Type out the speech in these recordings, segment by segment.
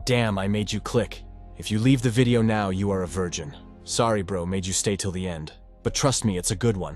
Damn, I made you click. If you leave the video now, you are a virgin. Sorry bro, made you stay till the end. But trust me, it's a good one.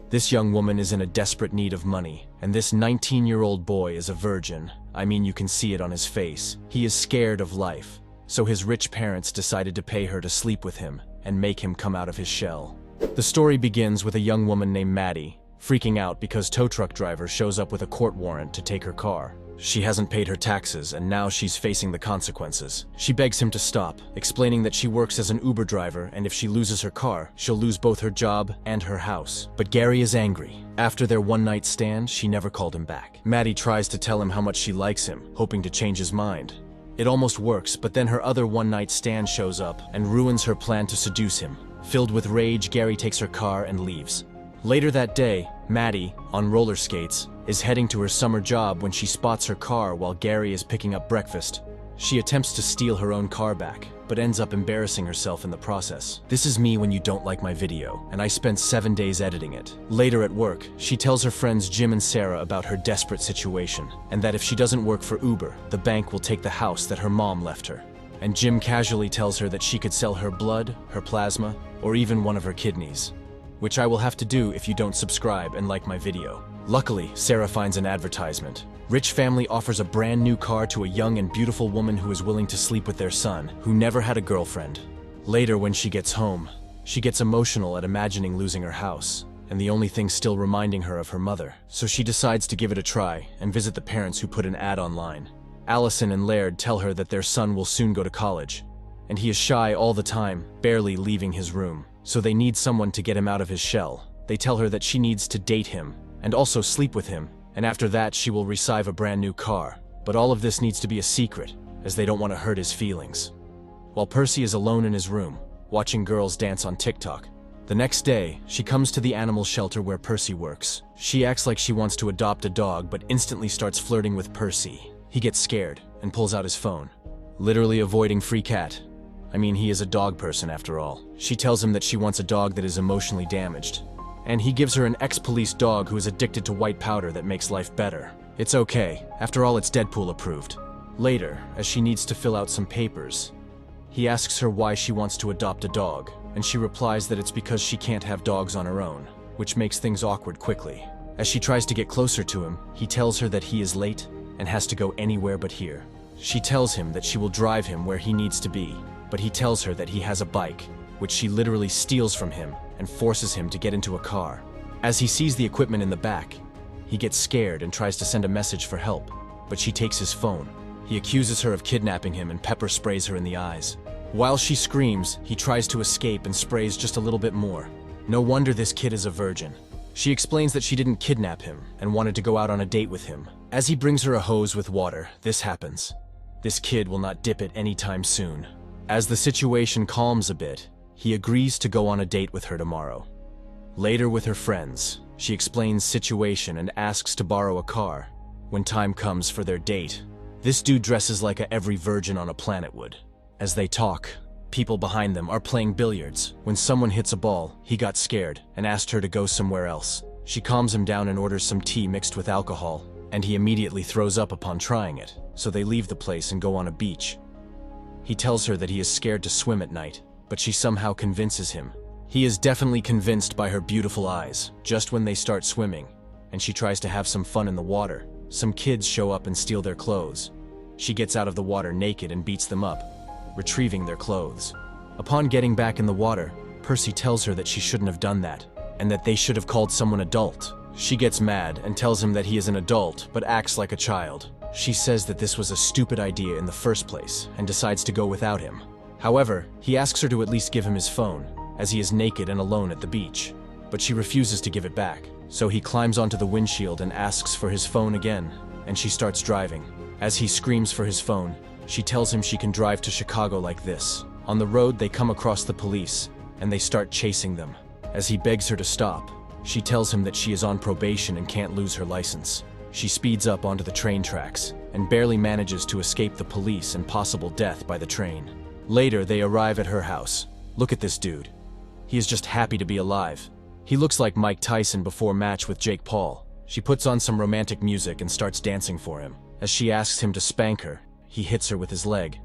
This young woman is in a desperate need of money, and this 19-year-old boy is a virgin. I mean, you can see it on his face. He is scared of life. So his rich parents decided to pay her to sleep with him and make him come out of his shell. The story begins with a young woman named Maddie, freaking out because tow truck driver shows up with a court warrant to take her car. She hasn't paid her taxes, and now she's facing the consequences. She begs him to stop, explaining that she works as an Uber driver, and if she loses her car, she'll lose both her job and her house. But Gary is angry. After their one-night stand, she never called him back. Maddie tries to tell him how much she likes him, hoping to change his mind. It almost works, but then her other one-night stand shows up and ruins her plan to seduce him. Filled with rage, Gary takes her car and leaves. Later that day, Maddie, on roller skates, is heading to her summer job when she spots her car while Gary is picking up breakfast. She attempts to steal her own car back, but ends up embarrassing herself in the process. This is me when you don't like my video, and I spent 7 days editing it. Later at work, she tells her friends Jim and Sarah about her desperate situation, and that if she doesn't work for Uber, the bank will take the house that her mom left her. And Jim casually tells her that she could sell her blood, her plasma, or even one of her kidneys. Which I will have to do if you don't subscribe and like my video. Luckily, Sarah finds an advertisement. Rich family offers a brand new car to a young and beautiful woman who is willing to sleep with their son, who never had a girlfriend. Later, when she gets home, she gets emotional at imagining losing her house, and the only thing still reminding her of her mother. So she decides to give it a try and visit the parents who put an ad online. Allison and Laird tell her that their son will soon go to college, and he is shy all the time, barely leaving his room. So they need someone to get him out of his shell. They tell her that she needs to date him, and also sleep with him, and after that she will receive a brand new car. But all of this needs to be a secret, as they don't want to hurt his feelings. While Percy is alone in his room, watching girls dance on TikTok. The next day, she comes to the animal shelter where Percy works. She acts like she wants to adopt a dog, but instantly starts flirting with Percy. He gets scared, and pulls out his phone, literally avoiding free cat. I mean, he is a dog person after all. She tells him that she wants a dog that is emotionally damaged. And he gives her an ex-police dog who is addicted to white powder that makes life better. It's okay. After all, it's Deadpool approved. Later, as she needs to fill out some papers, he asks her why she wants to adopt a dog, and she replies that it's because she can't have dogs on her own, which makes things awkward quickly. As she tries to get closer to him, he tells her that he is late and has to go anywhere but here. She tells him that she will drive him where he needs to be, but he tells her that he has a bike, which she literally steals from him and forces him to get into a car. As he sees the equipment in the back, he gets scared and tries to send a message for help, but she takes his phone. He accuses her of kidnapping him and pepper sprays her in the eyes. While she screams, he tries to escape and sprays just a little bit more. No wonder this kid is a virgin. She explains that she didn't kidnap him and wanted to go out on a date with him. As he brings her a hose with water, this happens. This kid will not dip it anytime soon. As the situation calms a bit, he agrees to go on a date with her tomorrow. Later with her friends, she explains situation and asks to borrow a car. When time comes for their date, this dude dresses like every virgin on a planet would. As they talk, people behind them are playing billiards. When someone hits a ball, he got scared and asked her to go somewhere else. She calms him down and orders some tea mixed with alcohol, and he immediately throws up upon trying it, so they leave the place and go on a beach. He tells her that he is scared to swim at night, but she somehow convinces him. He is definitely convinced by her beautiful eyes, just when they start swimming, and she tries to have some fun in the water. Some kids show up and steal their clothes. She gets out of the water naked and beats them up, retrieving their clothes. Upon getting back in the water, Percy tells her that she shouldn't have done that, and that they should have called someone adult. She gets mad and tells him that he is an adult, but acts like a child. She says that this was a stupid idea in the first place, and decides to go without him. However, he asks her to at least give him his phone, as he is naked and alone at the beach. But she refuses to give it back, so he climbs onto the windshield and asks for his phone again, and she starts driving. As he screams for his phone, she tells him she can drive to Chicago like this. On the road, they come across the police, and they start chasing them. As he begs her to stop, she tells him that she is on probation and can't lose her license. She speeds up onto the train tracks, and barely manages to escape the police and possible death by the train. Later, they arrive at her house. Look at this dude. He is just happy to be alive. He looks like Mike Tyson before match with Jake Paul. She puts on some romantic music and starts dancing for him. As she asks him to spank her, he hits her with his leg.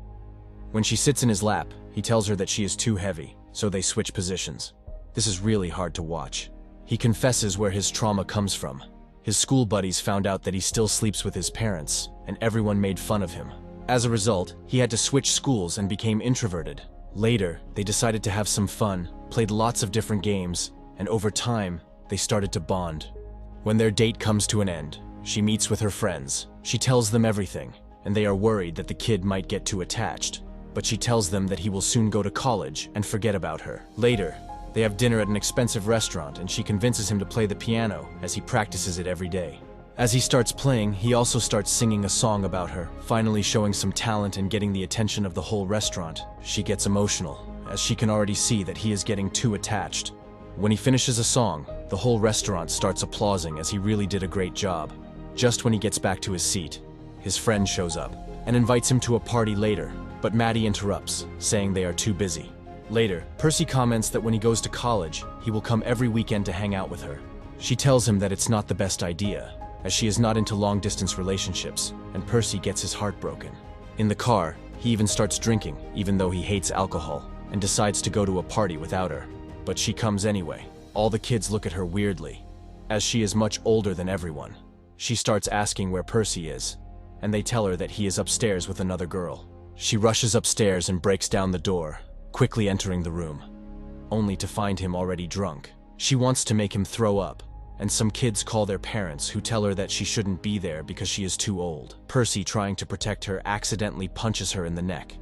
When she sits in his lap, he tells her that she is too heavy, so they switch positions. This is really hard to watch. He confesses where his trauma comes from. His school buddies found out that he still sleeps with his parents, and everyone made fun of him. As a result, he had to switch schools and became introverted. Later, they decided to have some fun, played lots of different games, and over time, they started to bond. When their date comes to an end, she meets with her friends. She tells them everything, and they are worried that the kid might get too attached. But she tells them that he will soon go to college and forget about her. Later, they have dinner at an expensive restaurant, and she convinces him to play the piano as he practices it every day. As he starts playing, he also starts singing a song about her, finally showing some talent and getting the attention of the whole restaurant. She gets emotional, as she can already see that he is getting too attached. When he finishes a song, the whole restaurant starts applauding as he really did a great job. Just when he gets back to his seat, his friend shows up and invites him to a party later, but Maddie interrupts, saying they are too busy. Later, Percy comments that when he goes to college, he will come every weekend to hang out with her. She tells him that it's not the best idea, as she is not into long-distance relationships, and Percy gets his heart broken. In the car, he even starts drinking, even though he hates alcohol, and decides to go to a party without her. But she comes anyway. All the kids look at her weirdly, as she is much older than everyone. She starts asking where Percy is, and they tell her that he is upstairs with another girl. She rushes upstairs and breaks down the door, quickly entering the room, only to find him already drunk. She wants to make him throw up, and some kids call their parents, who tell her that she shouldn't be there because she is too old. Percy, trying to protect her, accidentally punches her in the neck.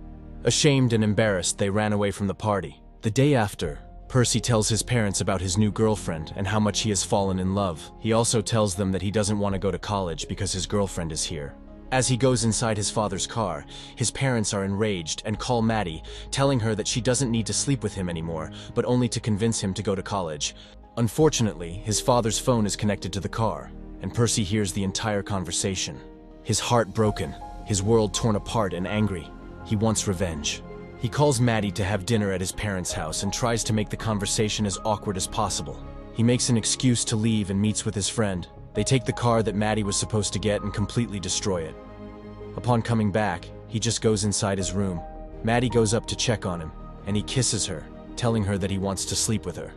Ashamed and embarrassed, they ran away from the party. The day after, Percy tells his parents about his new girlfriend and how much he has fallen in love. He also tells them that he doesn't want to go to college because his girlfriend is here. As he goes inside his father's car, his parents are enraged and call Maddie, telling her that she doesn't need to sleep with him anymore, but only to convince him to go to college. Unfortunately, his father's phone is connected to the car, and Percy hears the entire conversation. His heart broken, his world torn apart and angry. He wants revenge. He calls Maddie to have dinner at his parents' house and tries to make the conversation as awkward as possible. He makes an excuse to leave and meets with his friend. They take the car that Maddie was supposed to get and completely destroy it. Upon coming back, he just goes inside his room. Maddie goes up to check on him, and he kisses her, telling her that he wants to sleep with her.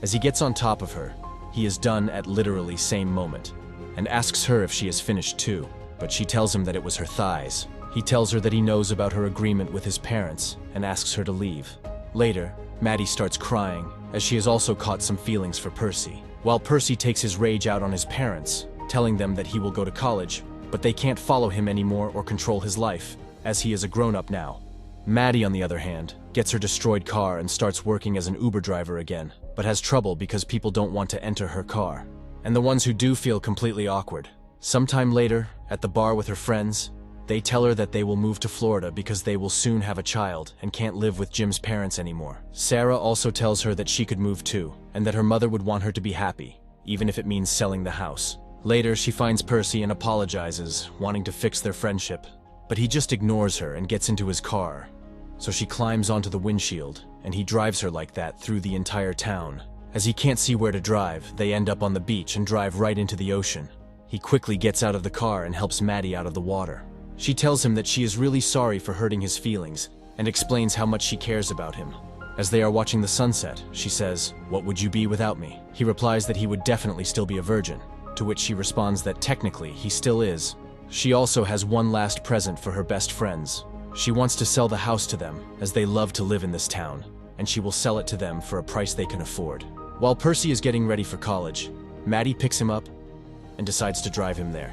As he gets on top of her, he is done at literally same moment, and asks her if she is finished too, but she tells him that it was her thighs. He tells her that he knows about her agreement with his parents, and asks her to leave. Later, Maddie starts crying, as she has also caught some feelings for Percy. While Percy takes his rage out on his parents, telling them that he will go to college, but they can't follow him anymore or control his life, as he is a grown-up now. Maddie, on the other hand, gets her destroyed car and starts working as an Uber driver again, but has trouble because people don't want to enter her car. And the ones who do feel completely awkward. Sometime later, at the bar with her friends, they tell her that they will move to Florida because they will soon have a child and can't live with Jim's parents anymore. Sarah also tells her that she could move too, and that her mother would want her to be happy, even if it means selling the house. Later, she finds Percy and apologizes, wanting to fix their friendship, but he just ignores her and gets into his car. So she climbs onto the windshield, and he drives her like that through the entire town. As he can't see where to drive, they end up on the beach and drive right into the ocean. He quickly gets out of the car and helps Maddie out of the water. She tells him that she is really sorry for hurting his feelings, and explains how much she cares about him. As they are watching the sunset, she says, "What would you be without me?" He replies that he would definitely still be a virgin, to which she responds that technically he still is. She also has one last present for her best friends. She wants to sell the house to them, as they love to live in this town, and she will sell it to them for a price they can afford. While Percy is getting ready for college, Maddie picks him up and decides to drive him there.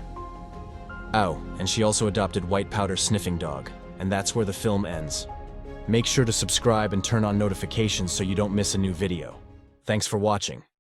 Oh, and she also adopted White Powder's sniffing dog, and that's where the film ends. Make sure to subscribe and turn on notifications so you don't miss a new video. Thanks for watching.